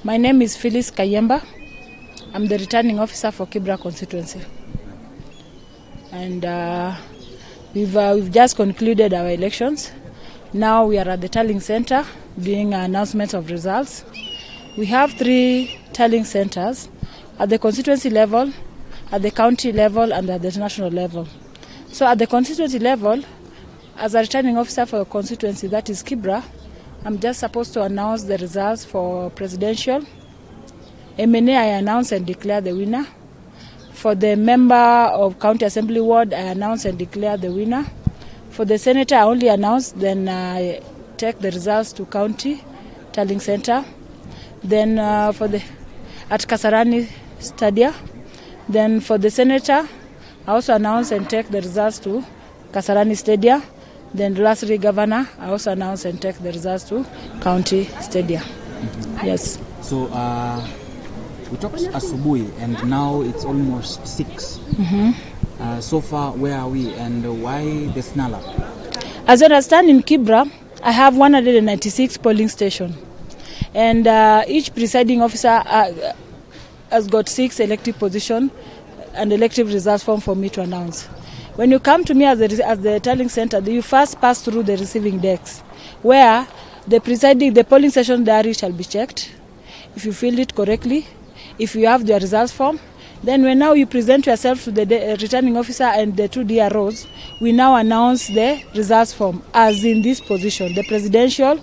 My name is Phyllis Kayemba. I'm the returning officer for Kibra constituency. And we've just concluded our elections. Now we are at the tallying center doing announcements of results. We have 3 tallying centers at the constituency level, at the county level, and at the national level. So at the constituency level, as a returning officer for a constituency, that is Kibra, I'm just supposed to announce the results for presidential. MNA, I announce and declare the winner. For the member of county assembly ward, I announce and declare the winner. For the senator, I only announce, then I take the results to county tallying center. Then at Kasarani Stadia. Then for the senator, I also announce and take the results to Kasarani Stadia. Then lastly, governor, I also announce and take the results to county Stadia. Mm-hmm. Yes. So we talked asubuhi and now it's almost 6. Mm-hmm. So far, where are we and why the snarl up? As I understand, in Kibra, I have 196 polling stations. And each presiding officer has got 6 elective positions and elective results form for me to announce. When you come to me as the tallying center, you first pass through the receiving desks, where the polling station diary shall be checked. If you filled it correctly, if you have the results form, then when now you present yourself to the returning officer and the 2 DROs, we now announce the results form as in this position: the presidential,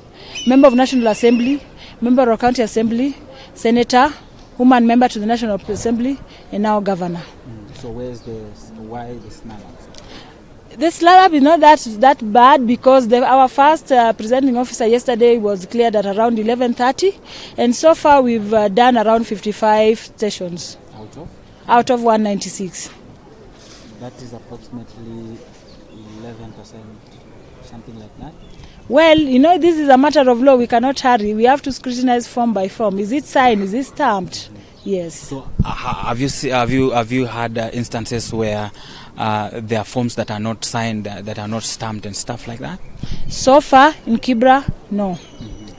member of National Assembly, member of County Assembly, senator, woman member to the National Assembly, and now governor. So why the snarl up? The slab is not that bad because our first presiding officer yesterday was cleared at around 11:30, and so far we've done around 55 stations. Out of 196. That is approximately 11%, something like that. Well, this is a matter of law. We cannot hurry. We have to scrutinize form by form. Is it signed? Is it stamped? Yes. So have you had instances where there are forms that are not signed, that are not stamped and stuff like that? So far in Kibra, no.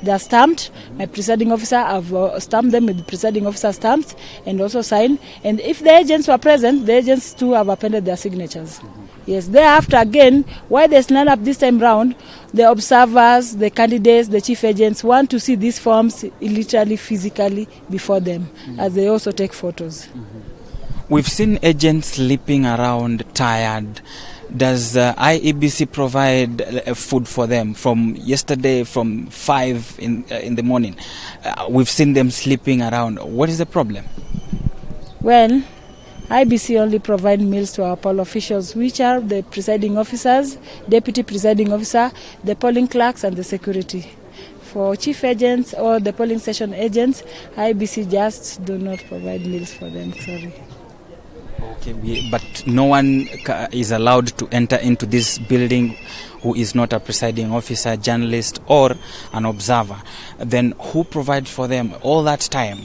They are stamped. My presiding officer have stamped them with the presiding officer stamps and also signed. And if the agents were present, the agents too have appended their signatures. Yes. Thereafter, again, why they snarl up this time round, the observers, the candidates, the chief agents want to see these forms literally, physically before them, as they also take photos. We've seen agents sleeping around tired. Does IEBC provide food for them? From yesterday, from 5 in the morning, we've seen them sleeping around. What is the problem? Well, IBC only provide meals to our poll officials, which are the presiding officers, deputy presiding officer, the polling clerks, and the security. For chief agents or the polling station agents, IBC just do not provide meals for them. Sorry. Okay, but no one is allowed to enter into this building who is not a presiding officer, journalist, or an observer. Then who provides for them all that time?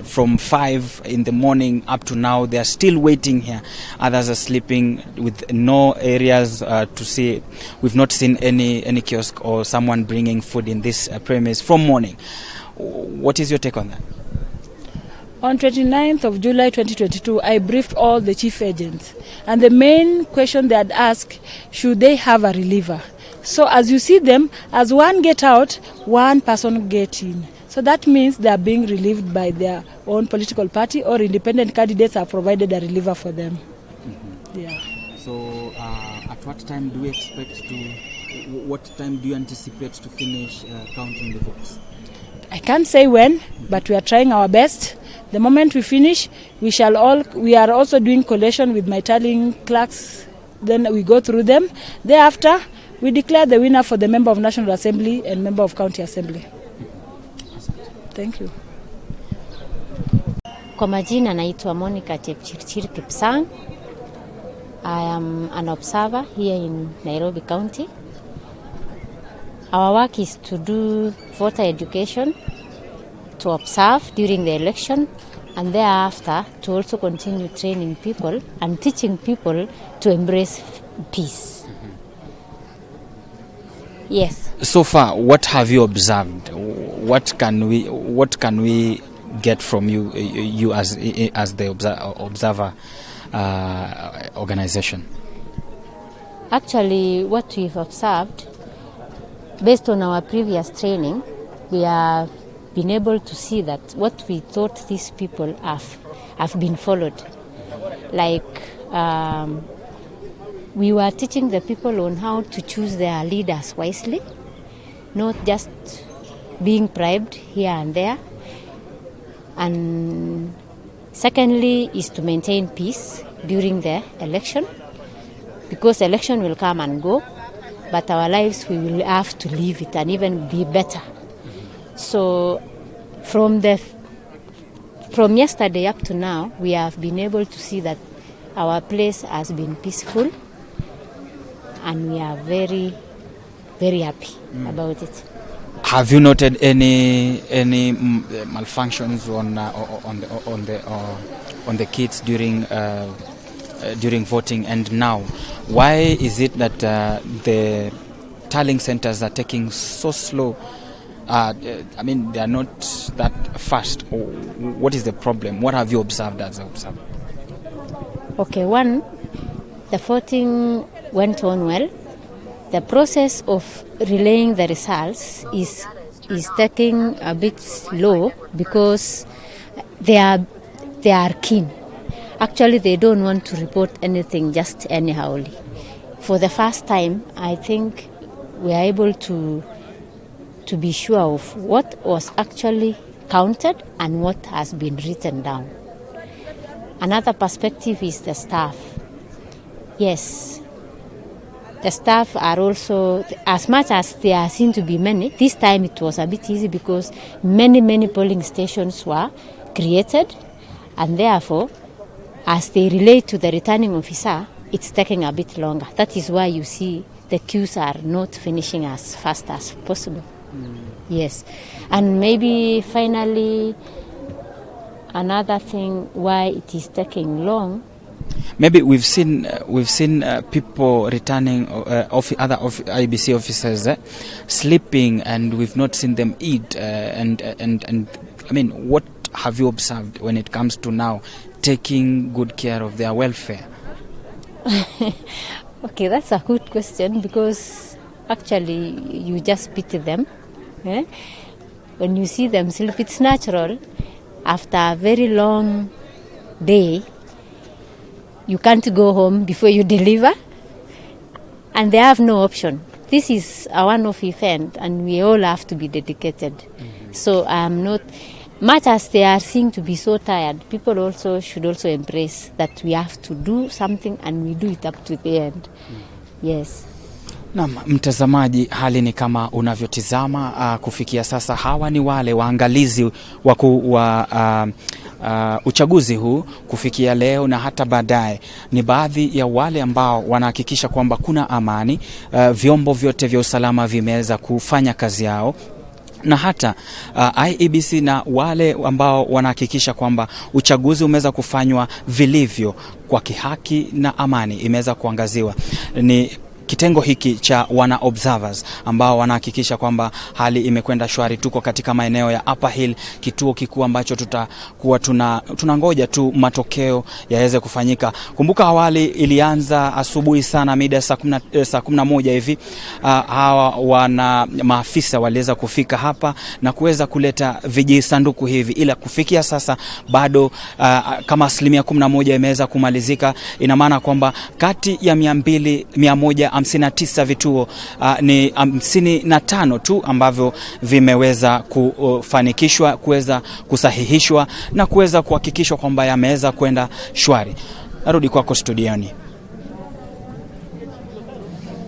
From 5 in the morning up to now, they are still waiting here. Others are sleeping with no areas to see. We've not seen any kiosk or someone bringing food in this premise from morning. What is your take on that? On 29th of July 2022, I briefed all the chief agents. And the main question they had asked, should they have a reliever? So as you see them, as one get out, one person get in. So that means they are being relieved by their own political party, or independent candidates have provided a reliever for them. Mm-hmm. Yeah. So at what time do we what time do you anticipate to finish counting the votes? I can't say when, but we are trying our best. The moment we finish, we are also doing collation with my tallying clerks. Then we go through them. Thereafter, we declare the winner for the member of National Assembly and member of County Assembly. Thank you. Kwa majina naitwa Monica Chepchirchir Kipsang. I am an observer here in Nairobi County. Our work is to do voter education, to observe during the election, and thereafter to also continue training people and teaching people to embrace peace. Yes. So far, what have you observed? What can we get from you as the observer organization? Actually, what we've observed, based on our previous training, we have been able to see that what we thought these people have been followed. Like, we were teaching the people on how to choose their leaders wisely, not just being bribed here and there. And secondly is to maintain peace during the election, because election will come and go, but our lives, we will have to live it and even be better. So from yesterday up to now, we have been able to see that our place has been peaceful, and we are very, very happy about it. Have you noted any malfunctions on the kids during voting? And now, why is it that the tallying centers are taking so slow? I mean, they are not that fast. What is the problem? What have you observed as an observer? Okay, one, the voting went on well. The process of relaying the results is taking a bit slow because they are keen. Actually, they don't want to report anything just anyhowly. For the first time, I think we are able to be sure of what was actually counted and what has been written down. Another perspective is the staff. Yes, the staff are also, as much as there seem to be many, this time it was a bit easy because many polling stations were created, and therefore, as they relate to the returning officer, it's taking a bit longer. That is why you see the queues are not finishing as fast as possible. Yes, and maybe finally, another thing why it is taking long. Maybe we've seen people returning, other IBC officers sleeping, and we've not seen them eat. And I mean, what have you observed when it comes to now taking good care of their welfare? Okay, that's a good question, because actually you just pity them. When you see them sleep, it's natural. After a very long day, you can't go home before you deliver, and they have no option. This is a one-off event, and we all have to be dedicated. So I'm not, much as they are seen to be so tired, people also should embrace that we have to do something, and we do it up to the end. Yes. Na mtazamaji, hali ni kama unavyotizama. Kufikia sasa, hawa ni wale waangalizi wa uchaguzi huu kufikia leo na hata baadaye. Ni baadhi ya wale ambao wanahakikisha kwamba kuna amani, vyombo vyote vya usalama vimeweza kufanya kazi yao, na hata IEBC na wale ambao wanahakikisha kwamba uchaguzi umeweza kufanywa vilivyo kwa kihaki na amani imeweza kuangaziwa. Ni kitengo hiki cha wana observers ambao wanahakikisha kwamba hali imekwenda shwari. Tuko katika maeneo ya Upperhill, kituo kikuu ambacho tutakuwa tunangoja tu matokeo yaweze kufanyika. Kumbuka awali ilianza asubuhi sana, mida saa 11 hivi. Hawa wana maafisa waliweza kufika hapa na kuweza kuleta vijisanduku hivi, ila kufikia sasa bado kama 11% imeweza kumalizika. Ina maana kwamba kati ya 159 vituo ni 55 tu ambavyo vimeweza kufanikishwa, kuweza kusahihishwa na kuweza kuhakikishwa kwamba yameweza kwenda shwari. Narudi kwako studioni.